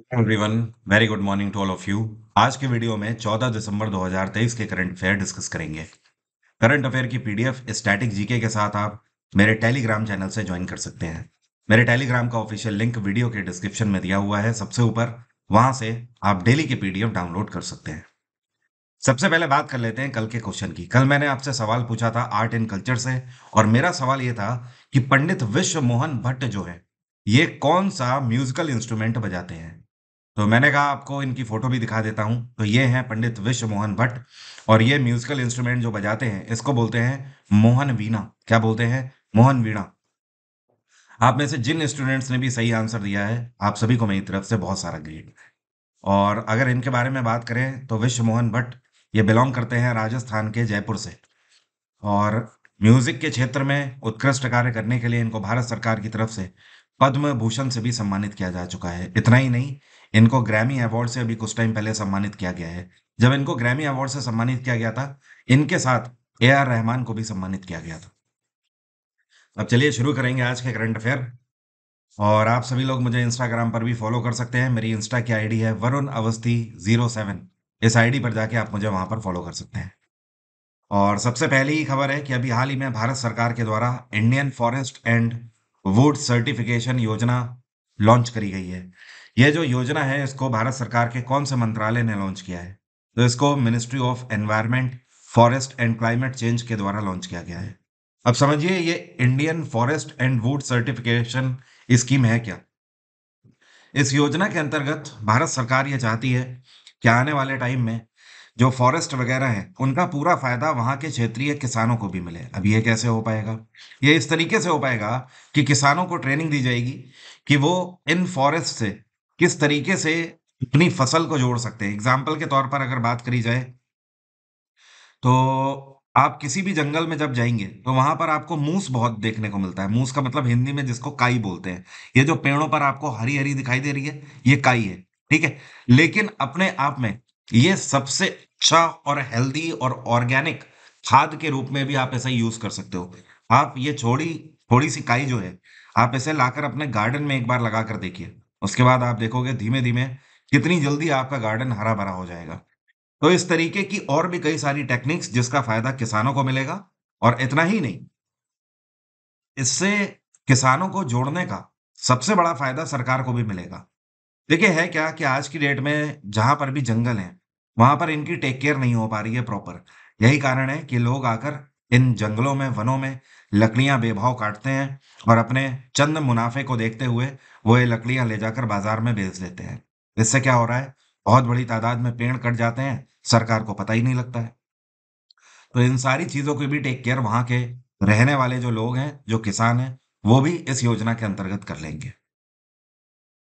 Everyone, very good morning to all of you. आज के video में 14 दिसंबर 2023 के करंट अफेयर डिस्कस करेंगे। करंट अफेयर की पीडीएफ स्टैटिक जीके के साथ आप मेरे टेलीग्राम चैनल से ज्वाइन कर सकते हैं। मेरे टेलीग्राम का ऑफिशियल लिंक वीडियो के डिस्क्रिप्शन में दिया हुआ है, सबसे ऊपर। वहां से आप डेली की पीडीएफ डाउनलोड कर सकते हैं। सबसे पहले बात कर लेते हैं कल के क्वेश्चन की। कल मैंने आपसे सवाल पूछा था आर्ट एंड कल्चर से, और मेरा सवाल ये था कि पंडित विश्व मोहन भट्ट जो है, ये कौन सा म्यूजिकल इंस्ट्रूमेंट बजाते हैं। तो मैंने कहा आपको इनकी फोटो भी दिखा देता हूं। तो ये हैं पंडित विश्व मोहन भट्ट, और ये म्यूजिकल इंस्ट्रूमेंट जो बजाते हैं इसको बोलते हैं मोहन वीणा। क्या बोलते हैं? मोहन वीणा। आप में से जिन स्टूडेंट्स ने भी सही आंसर दिया है, आप सभी को मेरी तरफ से बहुत सारा ग्रेड। और अगर इनके बारे में बात करें तो विश्व मोहन भट्ट ये बिलोंग करते हैं राजस्थान के जयपुर से। और म्यूजिक के क्षेत्र में उत्कृष्ट कार्य करने के लिए इनको भारत सरकार की तरफ से पद्म भूषण से भी सम्मानित किया जा चुका है। इतना ही नहीं, इनको ग्रैमी अवार्ड से अभी कुछ टाइम पहले सम्मानित किया गया है। जब इनको ग्रैमी अवार्ड से सम्मानित किया गया था, इनके साथ ए आर रहमान को भी सम्मानित किया गया था। अब चलिए शुरू करेंगे आज के करंट अफेयर। और आप सभी लोग मुझे इंस्टाग्राम पर भी फॉलो कर सकते हैं। मेरी इंस्टा की आईडी है वरुण अवस्थी 07। इस आईडी पर जाके आप मुझे वहां पर फॉलो कर सकते हैं। और सबसे पहली ही खबर है कि अभी हाल ही में भारत सरकार के द्वारा Indian forest and would certification योजना लॉन्च करी गई है। यह जो योजना है इसको भारत सरकार के कौन से मंत्रालय ने लॉन्च किया है? तो इसको ministry of environment, forest and climate change के द्वारा लॉन्च किया गया है। अब समझिए ये Indian forest and would certification scheme है क्या। इस योजना के अंतर्गत भारत सरकार ये चाहती है कि आने वाले टाइम में जो फॉरेस्ट वगैरह है उनका पूरा फायदा वहां के क्षेत्रीय किसानों को भी मिले। अब ये कैसे हो पाएगा? ये इस तरीके से हो पाएगा कि किसानों को ट्रेनिंग दी जाएगी कि वो इन फॉरेस्ट से किस तरीके से अपनी फसल को जोड़ सकते हैं। एग्जाम्पल के तौर पर अगर बात करी जाए तो आप किसी भी जंगल में जब जाएंगे तो वहां पर आपको मूस बहुत देखने को मिलता है। मूस का मतलब हिंदी में जिसको काई बोलते हैं। ये जो पेड़ों पर आपको हरी हरी दिखाई दे रही है, ये काई है। ठीक है। लेकिन अपने आप में ये सबसे अच्छा और हेल्दी और ऑर्गेनिक खाद के रूप में भी आप ऐसा यूज कर सकते हो। आप ये छोड़ी थोड़ी सी काई जो है, आप इसे लाकर अपने गार्डन में एक बार लगा कर देखिए। उसके बाद आप देखोगे धीमे धीमे कितनी जल्दी आपका गार्डन हरा भरा हो जाएगा। तो इस तरीके की और भी कई सारी टेक्निक्स जिसका फायदा किसानों को मिलेगा। और इतना ही नहीं, इससे किसानों को जोड़ने का सबसे बड़ा फायदा सरकार को भी मिलेगा। देखिए है क्या कि आज की डेट में जहां पर भी जंगल है, वहां पर इनकी टेक केयर नहीं हो पा रही है प्रॉपर। यही कारण है कि लोग आकर इन जंगलों में, वनों में लकड़ियां बेभाव काटते हैं, और अपने चंद मुनाफे को देखते हुए वो ये लकड़ियां ले जाकर बाजार में बेच देते हैं। इससे क्या हो रहा है? बहुत बड़ी तादाद में पेड़ कट जाते हैं, सरकार को पता ही नहीं लगता है। तो इन सारी चीज़ों की भी टेक केयर वहाँ के रहने वाले जो लोग हैं, जो किसान हैं, वो भी इस योजना के अंतर्गत कर लेंगे।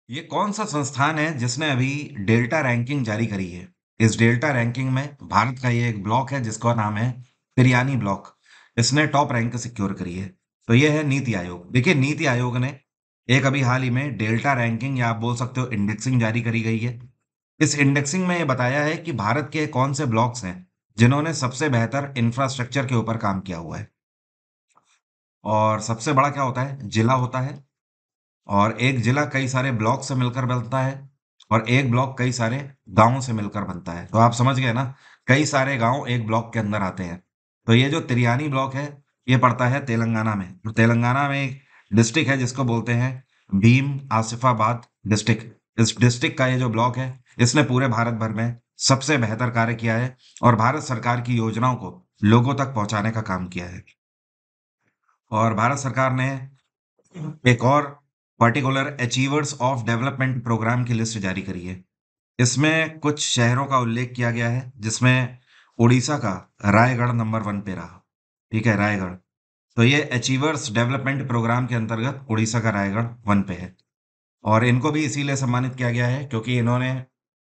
ये कौन सा संस्थान है जिसने अभी डेल्टा रैंकिंग जारी करी है? इस डेल्टा रैंकिंग में भारत का ये एक ब्लॉक है जिसका नाम है तिरयानी ब्लॉक। इसने टॉप रैंक सिक्योर करी है। तो ये है नीति आयोग। देखिए नीति आयोग ने एक अभी हाल ही में डेल्टा रैंकिंग, या आप बोल सकते हो इंडेक्सिंग, जारी करी गई है। इस इंडेक्सिंग में ये बताया है कि भारत के कौन से ब्लॉक्स हैं जिन्होंने सबसे बेहतर इंफ्रास्ट्रक्चर के ऊपर काम किया हुआ है। और सबसे बड़ा क्या होता है? जिला होता है। और एक जिला कई सारे ब्लॉक से मिलकर बनता है, और एक ब्लॉक कई सारे गांवों से मिलकर बनता है। तो आप समझ गए ना, कई सारे गांव एक ब्लॉक के अंदर आते हैं। तो ये जो तिरयानी ब्लॉक है, ये पड़ता है तेलंगाना में। तो तेलंगाना में एक डिस्ट्रिक्ट है जिसको बोलते हैं भीम आसिफाबाद डिस्ट्रिक्ट। इस डिस्ट्रिक्ट का ये जो ब्लॉक है, इसने पूरे भारत भर में सबसे बेहतर कार्य किया है, और भारत सरकार की योजनाओं को लोगों तक पहुंचाने का काम किया है। और भारत सरकार ने एक और particular achievers of development program की लिस्ट जारी करी है। इसमें कुछ शहरों का उल्लेख किया गया है, जिसमें उड़ीसा का रायगढ़ नंबर 1 पे रहा। ठीक है, रायगढ़। तो ये अचीवर्स डेवलपमेंट प्रोग्राम के अंतर्गत उड़ीसा का रायगढ़ 1 पे है। और इनको भी इसीलिए सम्मानित किया गया है क्योंकि इन्होंने,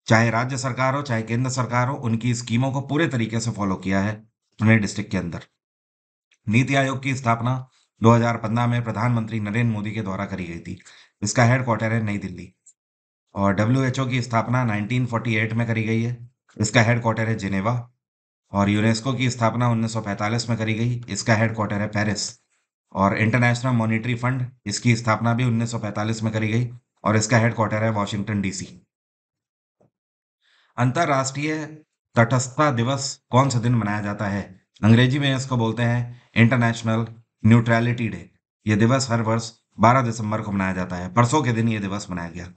चाहे राज्य सरकार हो चाहे केंद्र सरकार हो, उनकी स्कीमों को पूरे तरीके से फॉलो किया है अपने डिस्ट्रिक्ट के अंदर। नीति आयोग की स्थापना 2015 में प्रधानमंत्री नरेंद्र मोदी के द्वारा करी गई थी। इसका हेडक्वार्टर है नई दिल्ली। और डब्ल्यूएचओ की स्थापना 1948 में करी गई है। इसका हेडक्वार्टर है जिनेवा। और यूनेस्को की स्थापना 1945 में करी गई। इसका हेडक्वार्टर है पेरिस। और इंटरनेशनल मॉनिटरी फंड, इसकी स्थापना भी 1945 में करी गई, और इसका हेडक्वार्टर है वॉशिंगटन डीसी। अंतर्राष्ट्रीय तटस्थता दिवस कौन से दिन मनाया जाता है? अंग्रेजी में इसको बोलते हैं इंटरनेशनल न्यूट्रलिटी डे। ये दिवस हर वर्ष 12 दिसंबर को मनाया जाता है। परसों के दिन ये दिवस मनाया गया।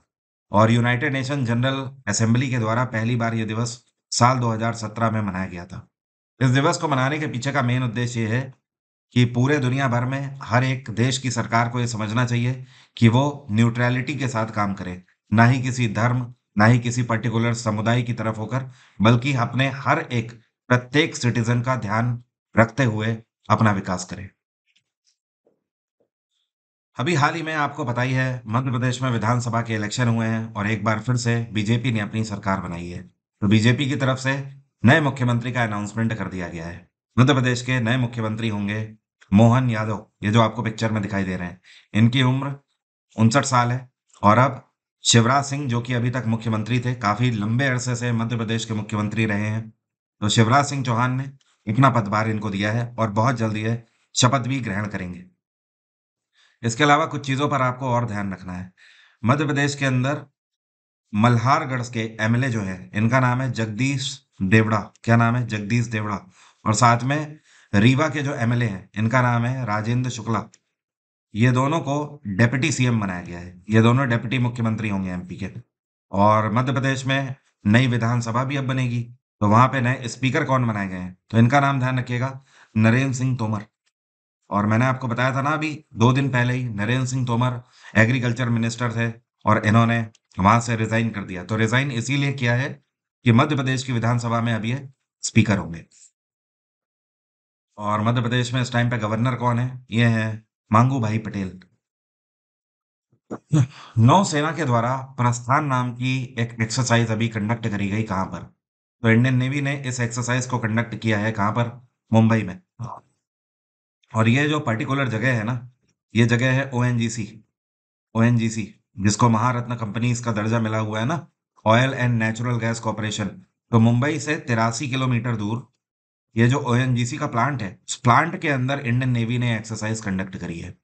और यूनाइटेड नेशन जनरल असेंबली के द्वारा पहली बार ये दिवस साल 2017 में मनाया गया था। इस दिवस को मनाने के पीछे का मेन उद्देश्य ये है कि पूरे दुनिया भर में हर एक देश की सरकार को ये समझना चाहिए कि वो न्यूट्रलिटी के साथ काम करे, ना ही किसी धर्म, ना ही किसी पर्टिकुलर समुदाय की तरफ होकर, बल्कि अपने हर एक प्रत्येक सिटीजन का ध्यान रखते हुए अपना विकास करे। अभी हाल ही में आपको पता ही है, मध्य प्रदेश में विधानसभा के इलेक्शन हुए हैं और एक बार फिर से बीजेपी ने अपनी सरकार बनाई है। तो बीजेपी की तरफ से नए मुख्यमंत्री का अनाउंसमेंट कर दिया गया है। मध्य प्रदेश के नए मुख्यमंत्री होंगे मोहन यादव, ये जो आपको पिक्चर में दिखाई दे रहे हैं। इनकी उम्र 59 साल है। और अब शिवराज सिंह, जो कि अभी तक मुख्यमंत्री थे, काफी लंबे अरसे से मध्य प्रदेश के मुख्यमंत्री रहे हैं, तो शिवराज सिंह चौहान ने अपना पदभार इनको दिया है और बहुत जल्दी ये शपथ भी ग्रहण करेंगे। इसके अलावा कुछ चीज़ों पर आपको और ध्यान रखना है। मध्य प्रदेश के अंदर मल्हारगढ़ के एमएलए जो है, इनका नाम है जगदीश देवड़ा। क्या नाम है? जगदीश देवड़ा। और साथ में रीवा के जो एमएलए हैं, इनका नाम है राजेंद्र शुक्ला। ये दोनों को डेप्यूटी सीएम बनाया गया है। ये दोनों डेप्यूटी मुख्यमंत्री होंगे एमपी के। और मध्य प्रदेश में नई विधानसभा भी अब बनेगी, तो वहां पे नए स्पीकर कौन बनाए गए हैं, तो इनका नाम ध्यान रखिएगा, नरेंद्र सिंह तोमर। और मैंने आपको बताया था ना अभी 2 दिन पहले ही, नरेंद्र सिंह तोमर एग्रीकल्चर मिनिस्टर थे और इन्होंने वहां से रिजाइन कर दिया। तो रिजाइन इसीलिए किया है कि मध्य प्रदेश की विधानसभा में अब ये स्पीकर होंगे। और मध्य प्रदेश में इस टाइम पे गवर्नर कौन है? ये है मांगू भाई पटेल। नौसेना के द्वारा प्रस्थान नाम की एक एक्सरसाइज अभी कंडक्ट करी गई। कहाँ पर? तो इंडियन नेवी ने इस एक्सरसाइज को कंडक्ट किया है। कहाँ पर? मुंबई में। और ये जो पर्टिकुलर जगह है ना, ये जगह है ओएनजीसी। ओएनजीसी, जिसको महारत्न कंपनी इसका दर्जा मिला हुआ है ना, oil and natural gas corporation. तो मुंबई से 83 किलोमीटर दूर ये जो ओएनजीसी का प्लांट है, उस प्लांट के अंदर इंडियन नेवी ने एक्सरसाइज कंडक्ट करी है।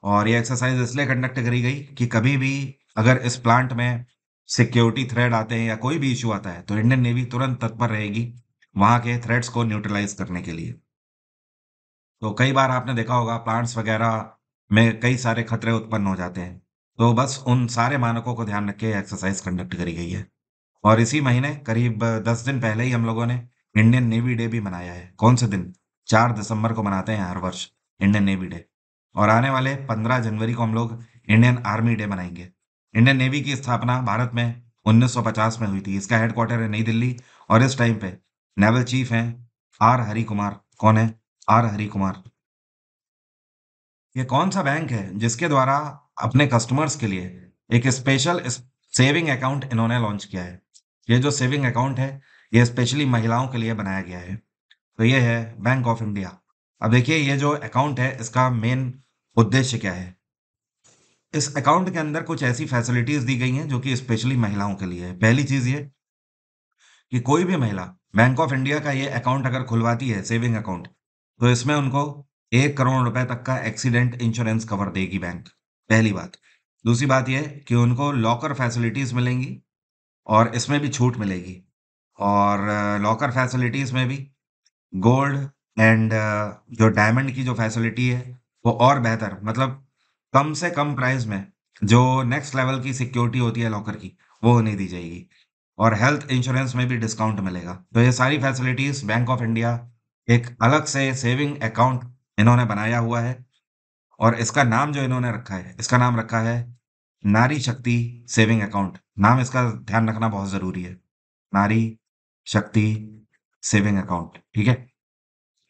और ये एक्सरसाइज इसलिए कंडक्ट करी गई कि कभी भी अगर इस प्लांट में सिक्योरिटी थ्रेट आते हैं या कोई भी इशू आता है, तो इंडियन नेवी तुरंत तत्पर रहेगी वहां के थ्रेट्स को न्यूट्रलाइज करने के लिए। तो कई बार आपने देखा होगा प्लांट्स वगैरह में कई सारे खतरे उत्पन्न हो जाते हैं। तो बस उन सारे मानकों को ध्यान रख के एक्सरसाइज कंडक्ट करी गई है। और इसी महीने करीब 10 दिन पहले ही हम लोगों ने इंडियन नेवी डे भी मनाया है। कौन से दिन? 4 दिसंबर को मनाते हैं हर वर्ष इंडियन नेवी डे। और आने वाले 15 जनवरी को हम लोग इंडियन आर्मी डे मनाएंगे। इंडियन नेवी की स्थापना भारत में 1950 में हुई थी। इसका हेडक्वार्टर है नई दिल्ली। और इस टाइम पे नेवल चीफ हैं आर हरि कुमार। कौन है? आर हरि कुमार। ये कौन सा बैंक है जिसके द्वारा अपने कस्टमर्स के लिए एक स्पेशल सेविंग अकाउंट इन्होंने लॉन्च किया है? ये जो सेविंग अकाउंट है, ये स्पेशली महिलाओं के लिए बनाया गया है। तो ये है बैंक ऑफ इंडिया। अब देखिए, ये जो अकाउंट है, इसका मेन उद्देश्य क्या है? इस अकाउंट के अंदर कुछ ऐसी फैसिलिटीज दी गई हैं जो कि स्पेशली महिलाओं के लिए है। पहली चीज ये कि कोई भी महिला बैंक ऑफ इंडिया का ये अकाउंट अगर खुलवाती है, सेविंग अकाउंट, तो इसमें उनको 1 करोड़ रुपए तक का एक्सीडेंट इंश्योरेंस कवर देगी बैंक। पहली बात। दूसरी बात यह कि उनको लॉकर फैसिलिटीज मिलेंगी और इसमें भी छूट मिलेगी। और लॉकर फैसिलिटीज में भी गोल्ड एंड जो डायमंड की जो फैसिलिटी है, वो और बेहतर, मतलब कम से कम प्राइस में जो नेक्स्ट लेवल की सिक्योरिटी होती है लॉकर की, वो उन्हें दी जाएगी। और हेल्थ इंश्योरेंस में भी डिस्काउंट मिलेगा। तो ये सारी फैसिलिटीज बैंक ऑफ इंडिया एक अलग से सेविंग अकाउंट इन्होंने बनाया हुआ है। और इसका नाम जो इन्होंने रखा है, इसका नाम रखा है नारी शक्ति सेविंग अकाउंट। नाम इसका ध्यान रखना बहुत जरूरी है, नारी शक्ति सेविंग अकाउंट। ठीक है।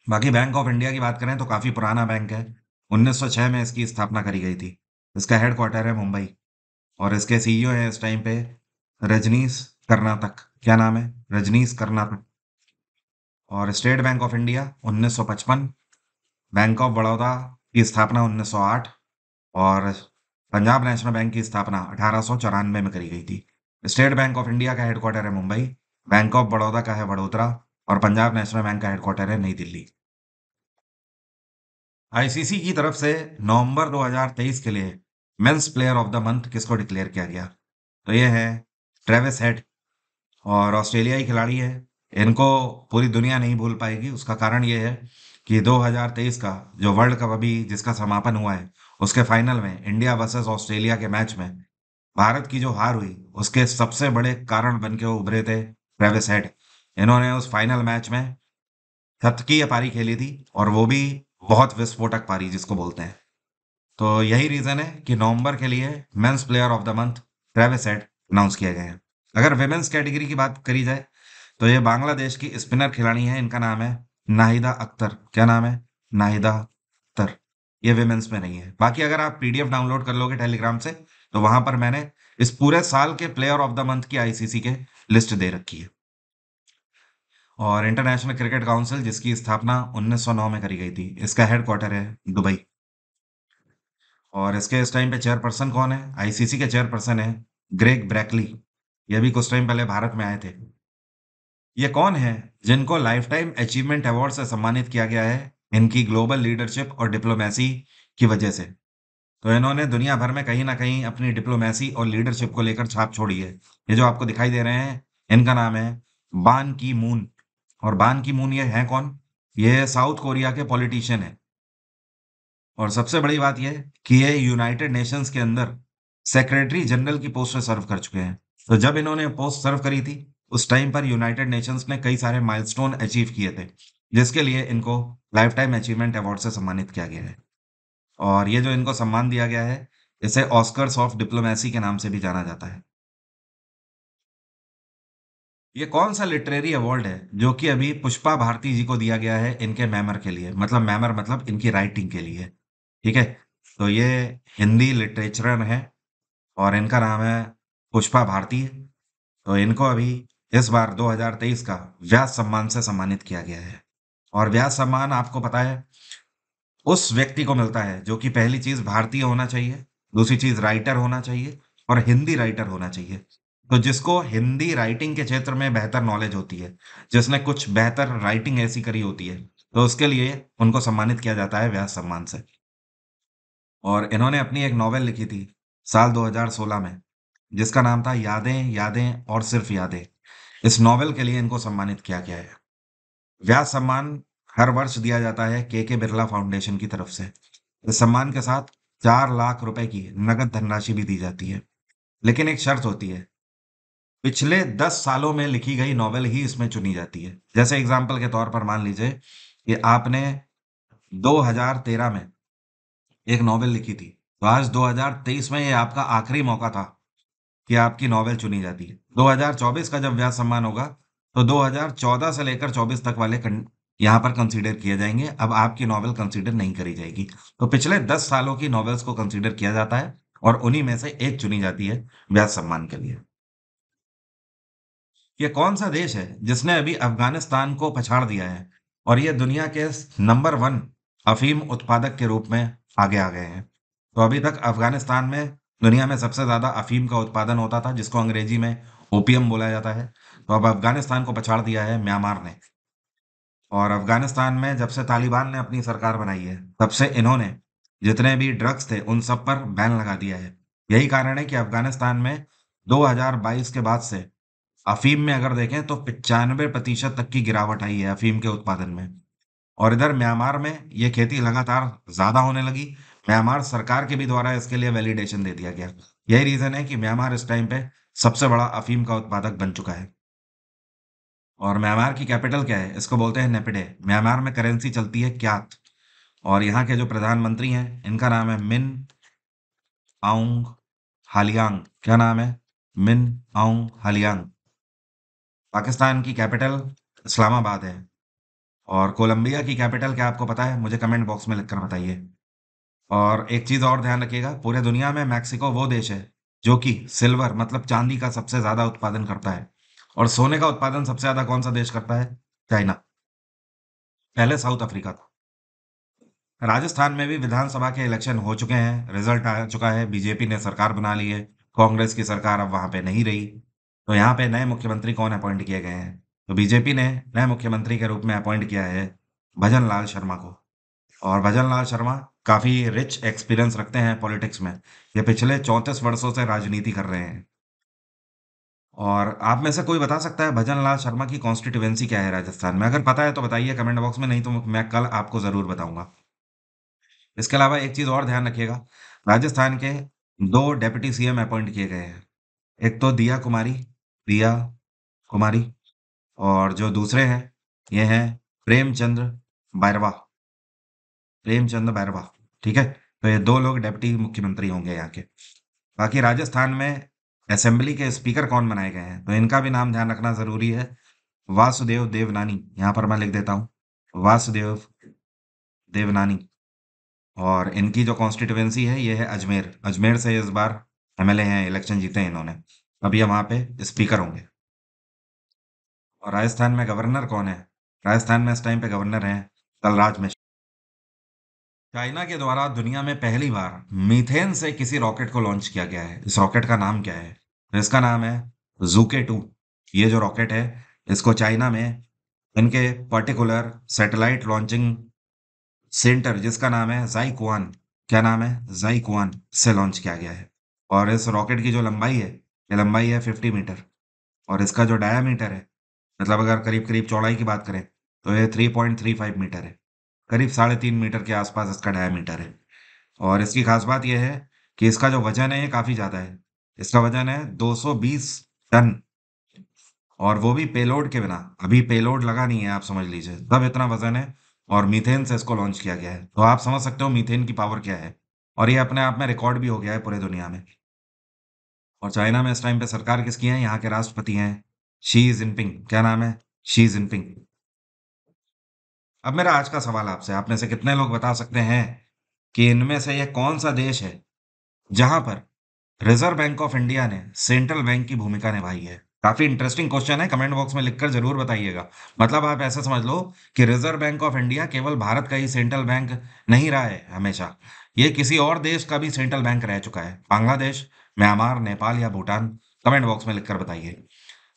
बाकी बैंक ऑफ इंडिया की बात करें तो काफी पुराना बैंक है। 1906 में इसकी स्थापना करी गई थी। इसका हेडक्वार्टर है मुंबई। और इसके सीईओ हैं इस टाइम पे रजनीश कर्नाटक। क्या नाम है? रजनीश कर्नाटक। और state bank of India 1955। Bank of Baroda की स्थापना 1908। और पंजाब नेशनल बैंक की स्थापना 1894 में करी गई थी। स्टेट बैंक ऑफ इंडिया का हेडक्वार्टर है मुंबई, बैंक ऑफ बड़ौदा का है वडोदरा, और पंजाब नेशनल बैंक का हेडक्वार्टर है नई दिल्ली। आईसीसी की तरफ से नवंबर 2023 के लिए men's player of the month किसको डिक्लेयर किया गया? तो ये है ट्रेविस हेड, और ऑस्ट्रेलियाई खिलाड़ी है। इनको पूरी दुनिया नहीं भूल पाएगी। उसका कारण ये है कि 2023 का जो वर्ल्ड कप अभी जिसका समापन हुआ है, उसके फाइनल में इंडिया वर्सेस ऑस्ट्रेलिया के मैच में भारत की जो हार हुई, उसके सबसे बड़े कारण बन के उभरे थे ट्रेविस हेड। इन्होंने उस फाइनल मैच में शतकीय पारी खेली थी, और वो भी बहुत विस्फोटक पारी जिसको बोलते हैं। तो यही रीजन है कि नवंबर के लिए men's player of the month Travis head announce किए गए हैं। अगर विमेंस कैटेगरी की बात करी जाए, तो ये बांग्लादेश की स्पिनर खिलाड़ी है। इनका नाम है नाहिदा अख्तर। क्या नाम है? नाहिदा अख्तर। ये विमेंस में नहीं है। बाकी अगर आप पीडीएफ डाउनलोड कर लोगे टेलीग्राम से, तो वहां पर मैंने इस पूरे साल के प्लेयर ऑफ द मंथ की आईसीसी के लिस्ट दे रखी है। और इंटरनेशनल क्रिकेट काउंसिल, जिसकी स्थापना 1909 में करी गई थी, इसका हेडक्वार्टर है दुबई। और इसके इस टाइम पे चेयरपर्सन कौन है? आईसीसी के चेयरपर्सन है ग्रेग ब्रैकली। ये भी कुछ टाइम पहले भारत में आए थे। ये कौन है जिनको लाइफ टाइम अचीवमेंट अवार्ड से सम्मानित किया गया है? इनकी ग्लोबल लीडरशिप और डिप्लोमेसी की वजह से। तो इन्होंने दुनिया भर में कहीं ना कहीं अपनी डिप्लोमेसी और लीडरशिप को लेकर छाप छोड़ी है। ये जो आपको दिखाई दे रहे हैं, इनका नाम है बान की मून। और बान की मून ये है कौन? ये साउथ कोरिया के पॉलिटिशियन है। और सबसे बड़ी बात यह है कि ये यूनाइटेड नेशंस के अंदर सेक्रेटरी जनरल की पोस्ट पे सर्व कर चुके हैं। तो जब इन्होंने पोस्ट सर्व करी थी, उस टाइम पर यूनाइटेड नेशंस ने कई सारे माइलस्टोन अचीव किए थे, जिसके लिए इनको लाइफ टाइम अचीवमेंट अवार्ड से सम्मानित किया गया है। और ये जो इनको सम्मान दिया गया है, इसे ऑस्कर्स ऑफ डिप्लोमेसी के नाम से भी जाना जाता है। ये कौन सा लिटरेरी अवार्ड है जो कि अभी पुष्पा भारती जी को दिया गया है इनके मैमर के लिए? मतलब मैमर मतलब इनकी राइटिंग के लिए। ठीक है। तो ये हिंदी लिटरेचरर है, और इनका नाम है पुष्पा भारती। तो इनको अभी इस बार 2023 का व्यास सम्मान से सम्मानित किया गया है। और व्यास सम्मान आपको पता है उस व्यक्ति को मिलता है जो कि पहली चीज भारतीय होना चाहिए, दूसरी चीज राइटर होना चाहिए, और हिंदी राइटर होना चाहिए। तो जिसको हिंदी राइटिंग के क्षेत्र में बेहतर नॉलेज होती है, जिसने कुछ बेहतर राइटिंग ऐसी करी होती है, तो उसके लिए उनको सम्मानित किया जाता है व्यास सम्मान से। और इन्होंने अपनी एक नॉवेल लिखी थी साल 2016 में, जिसका नाम था यादें यादें और सिर्फ यादें। इस नॉवेल के लिए इनको सम्मानित किया गया है। व्यास सम्मान हर वर्ष दिया जाता है के बिरला फाउंडेशन की तरफ से। इस सम्मान के साथ 4 लाख रुपए की नगद धनराशि भी दी जाती है। लेकिन एक शर्त होती है, पिछले 10 सालों में लिखी गई नॉवेल ही इसमें चुनी जाती है। जैसे एग्जाम्पल के तौर पर मान लीजिए कि आपने 2013 में एक नॉवेल लिखी थी, तो आज 2023 में ये आपका आखिरी मौका था कि आपकी नॉवेल चुनी जाती है। 2024 का जब व्यास सम्मान होगा, तो 2014 से लेकर 24 तक वाले यहाँ पर कंसीडर किए जाएंगे। अब आपकी नॉवेल कंसीडर नहीं करी जाएगी। तो पिछले 10 सालों की नॉवेल्स को कंसीडर किया जाता है, और उन्हीं में से एक चुनी जाती है व्यास सम्मान के लिए। ये कौन सा देश है जिसने अभी अफगानिस्तान को पछाड़ दिया है, और ये दुनिया के नंबर 1 अफीम उत्पादक के रूप में आगे आ गए हैं? तो अभी तक अफगानिस्तान में दुनिया में सबसे ज्यादा अफीम का उत्पादन होता था, जिसको अंग्रेजी में ओपियम बोला जाता है। तो अब अफगानिस्तान को पछाड़ दिया है म्यांमार ने। और अफगानिस्तान में जब से तालिबान ने अपनी सरकार बनाई है, तब से इन्होंने जितने भी ड्रग्स थे उन सब पर बैन लगा दिया है। यही कारण है कि अफगानिस्तान में 2022 के बाद से अफीम में अगर देखें तो 95% तक की गिरावट आई है अफीम के उत्पादन में। और इधर म्यांमार में ये खेती लगातार ज्यादा होने लगी। म्यांमार सरकार के भी द्वारा इसके लिए वैलिडेशन दे दिया गया। यही रीजन है कि म्यांमार इस टाइम पे सबसे बड़ा अफीम का उत्पादक बन चुका है। और म्यांमार की कैपिटल क्या है? इसको बोलते हैं नेपिडे। म्यांमार में करेंसी चलती है क्यात। और यहाँ के जो प्रधानमंत्री हैं, इनका नाम है मिन आउंग हालियांग। क्या नाम है? मिन आउंग हालियांग। पाकिस्तान की कैपिटल इस्लामाबाद है। और कोलंबिया की कैपिटल क्या आपको पता है? मुझे कमेंट बॉक्स में लिखकर बताइए। और एक चीज और ध्यान रखिएगा, पूरे दुनिया में मैक्सिको वो देश है जो कि सिल्वर मतलब चांदी का सबसे ज्यादा उत्पादन करता है। और सोने का उत्पादन सबसे ज्यादा कौन सा देश करता है? चाइना। पहले साउथ अफ्रीका था। राजस्थान में भी विधानसभा के इलेक्शन हो चुके हैं, रिजल्ट आ चुका है। बीजेपी ने सरकार बना ली है। कांग्रेस की सरकार अब वहां पे नहीं रही। तो यहाँ पे नए मुख्यमंत्री कौन अपॉइंट किए गए हैं? तो बीजेपी ने नए मुख्यमंत्री के रूप में अपॉइंट किया है भजन लाल शर्मा को। और भजन लाल शर्मा काफी रिच एक्सपीरियंस रखते हैं पॉलिटिक्स में, ये पिछले 34 वर्षों से राजनीति कर रहे हैं। और आप में से कोई बता सकता है भजन लाल शर्मा की कॉन्स्टिट्यूएंसी क्या है राजस्थान में? अगर पता है तो बताइए कमेंट बॉक्स में, नहीं तो मैं कल आपको ज़रूर बताऊँगा। इसके अलावा एक चीज़ और ध्यान रखिएगा, राजस्थान के 2 डेप्यूटी सीएम अपॉइंट किए गए हैं। एक तो दिया कुमारी, और जो दूसरे हैं, ये हैं प्रेमचंद्र बैरवा प्रेमचंद बैरवा, ठीक है? तो ये 2 लोग डेप्यूटी मुख्यमंत्री होंगे यहाँ के। बाकी राजस्थान में असेंबली के स्पीकर कौन बनाए गए हैं, तो इनका भी नाम ध्यान रखना ज़रूरी है। वासुदेव देवनानी, यहाँ पर मैं लिख देता हूँ, वासुदेव देवनानी। और इनकी जो कॉन्स्टिट्यूएंसी है ये है अजमेर। अजमेर से इस बार एमएलए हैं, इलेक्शन जीते हैं इन्होंने। अब ये वहाँ पे स्पीकर होंगे। और राजस्थान में गवर्नर कौन है? राजस्थान में इस टाइम पे गवर्नर हैं कलराज मिश्र। चाइना के द्वारा दुनिया में पहली बार मीथेन से किसी रॉकेट को लॉन्च किया गया है। इस रॉकेट का नाम क्या है? इसका नाम है ज़ूके 2। ये जो रॉकेट है, इसको चाइना में इनके पर्टिकुलर सैटेलाइट लॉन्चिंग सेंटर, जिसका नाम है ज़ाइकुआन, क्या नाम है? ज़ाइकुआन से लॉन्च किया गया है। और इस रॉकेट की जो लंबाई है, ये लंबाई है 50 मीटर। और इसका जो डायामीटर है, मतलब अगर करीब-करीब चौड़ाई की बात करें, तो ये 3.35 मीटर है। करीब 3.5 मीटर के आसपास इसका डायामीटर है। और इसकी खास बात ये है कि इसका जो वजन है, ये काफ़ी ज़्यादा है। इसका वजन है 220 टन, और वो भी पेलोड के बिना। अभी पेलोड लगा नहीं है, आप समझ लीजिए, तब इतना वजन है। और मीथेन से इसको लॉन्च किया गया है, तो आप समझ सकते हो मीथेन की पावर क्या है। और ये अपने आप में रिकॉर्ड भी हो गया है पूरे दुनिया में। और चाइना में इस टाइम पे सरकार किसकी है? यहाँ के राष्ट्रपति हैं शी जिनपिंग। क्या नाम है? Xi Jinping. अब मेरा आज का सवाल आपसे, आप में से कितने लोग बता सकते हैं कि इनमें से ये कौन सा देश है जहां पर रिजर्व बैंक ऑफ इंडिया ने सेंट्रल बैंक की भूमिका निभाई है? काफी इंटरेस्टिंग क्वेश्चन है, कमेंट बॉक्स में लिखकर जरूर बताइएगा। मतलब आप ऐसा समझ लो कि रिजर्व बैंक ऑफ इंडिया केवल भारत का ही सेंट्रल बैंक नहीं रहा है हमेशा, ये किसी और देश का भी सेंट्रल बैंक रह चुका है। बांग्लादेश, म्यांमार, नेपाल या भूटान? कमेंट बॉक्स में लिखकर बताइए।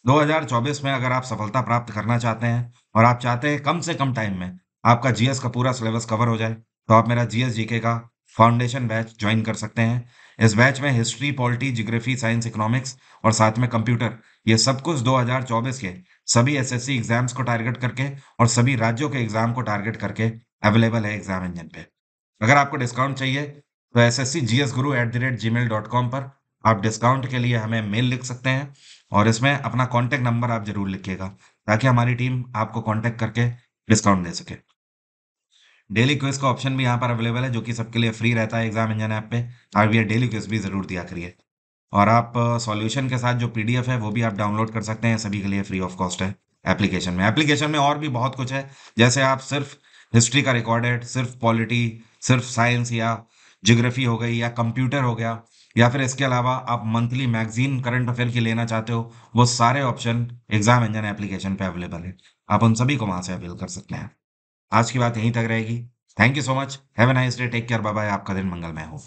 2024 में अगर आप सफलता प्राप्त करना चाहते हैं और आप चाहते हैं कम से कम टाइम में आपका जीएस का पूरा सिलेबस कवर हो जाए, तो आप मेरा जीएस जीके का फाउंडेशन बैच ज्वाइन कर सकते हैं। इस बैच में history, polity, geography, science, economics और साथ में कंप्यूटर, ये सब कुछ 2024 के सभी एसएससी एग्जाम्स को टारगेट करके और सभी राज्यों के एग्जाम को टारगेट करके अवेलेबल है एग्जाम इंजन पे। अगर आपको डिस्काउंट चाहिए तो sscgsguru@gmail.com पर आप डिस्काउंट के लिए हमें मेल लिख सकते हैं, और इसमें अपना कॉन्टैक्ट नंबर आप ज़रूर लिखिएगा, ताकि हमारी टीम आपको कॉन्टैक्ट करके डिस्काउंट दे सके। डेली क्विज़ का ऑप्शन भी यहाँ पर अवेलेबल है, जो कि सबके लिए फ्री रहता है एग्जाम इंजन ऐप पे। आप ये डेली क्विज़ भी ज़रूर दिया करिए। और आप सॉल्यूशन के साथ जो पीडीएफ है, वो भी आप डाउनलोड कर सकते हैं, सभी के लिए फ्री ऑफ कॉस्ट है एप्लीकेशन में और भी बहुत कुछ है। जैसे आप सिर्फ हिस्ट्री का रिकॉर्डेड, सिर्फ पॉलिटी, सिर्फ साइंस या ज्योग्राफी हो गई या कंप्यूटर हो गया, या फिर इसके अलावा आप मंथली मैगजीन करंट अफेयर की लेना चाहते हो, वो सारे ऑप्शन एग्जाम इंजन एप्लीकेशन पे अवेलेबल है। आप उन सभी को वहां से अवेल कर सकते हैं। आज की बात यहीं तक रहेगी। Thank you so much, have a nice day, take care, bye bye, आपका दिन मंगलमय हो।